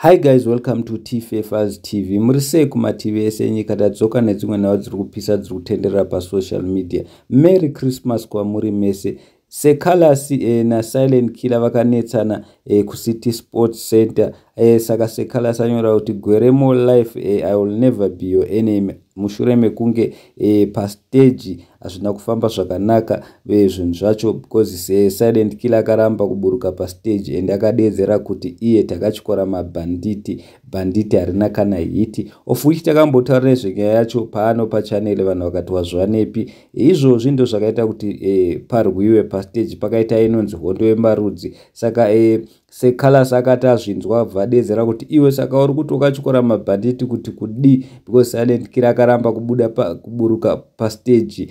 Hi guys, welcome to TFF's TV. Murise kuma TV esenyika tadzoka nedzimwe nhau dziri kupisa dziri kutenderera pa social media. Merry Christmas kwamuri mese. Seh Calaz na Silent Killer vakanetsana ku City Sports Center. Saka Seh Calaz anyora kuti Ngwere more life, I will never be your enemy. Mushure mekunge pa stage azvina kufamba zvakanaka zvinhu zvacho because Silent Killer akaramba kuburuka pa stage and akadedzera kuti iye takachwora mabhanditi harina kana hiti of which takambotaura nezvenyaya yacho paano pa channel vanhu vakati wazvanepi. Izvozvi ndo zvakaita kuti parwiwe pa stage pakaita inonzi hondo yemarudzi. Saka Seh Calaz akati azvinzwa vadedzera kuti iwe saka uri kuti wakachwora mabhanditi kuti kudi, because Silent Killer akaramba kuburuka pa stage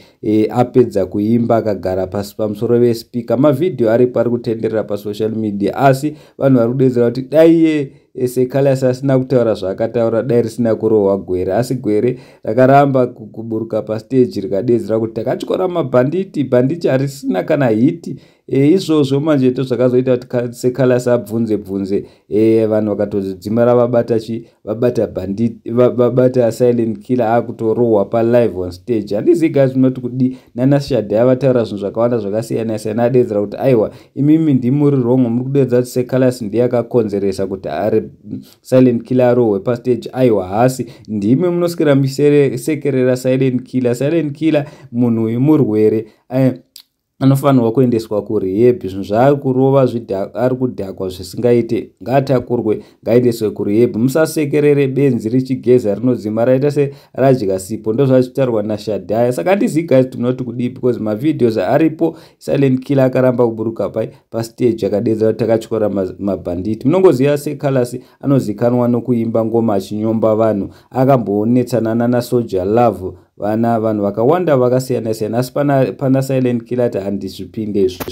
apedza kuimba akagara pasi pamusoro vespeaker. Mavideo aripo ari kutenderera pa social media, asi vanhu vari kudedzera kuti dai Seh Calaz asina kutaura zvaakataura dai risina kurohwa Ngwere, asi Ngwere rakaramba kuburuka pa stage rikadedzera kuti takachwora mabhanditi harisina kana hiti. Izvozvo manje ndo zvakazoita kuti Seh Calaz abvunze vanhu vakatodzimara vabata Silent Killer akutorohwa pa live on stage. Handizi guys unoti kudi nana Shadha vataura zvinhu zvakawanda zvakasiyana siyana adedzera kuti aiwa imimi ndimuri wrong, muri kudedza kuti Seh Calaz ndiye akakonzeresa kuti Silent Killer arohwe pa stage. Aiwa hasi ndimi munoswera musekerera Silent Killer munhu wemurwere anofanirwa kuendeswa kurehab. Zvinhu zvaari kurova ari kudhakwa zvisingaite ngatakurwe ngaendeswe kurehab. Musasekerere benzi richigeza rinodzima raita seradya sipo, ndo zvachitarwa naShadha. Saka handizivi guys tinoti kudii because mavideos aripo. Silent Killer akaramba kuburuka pa stage akadedza takachwora mabhanditi. Munongoziva Seh Calaz anozikanwa nokuimba ngoma achinyomba vanhu, akamboonetsana naSoldier Love vanhu vakawanda vakasiyana siyana, asi pana Silent Killer handizvipinde izvi.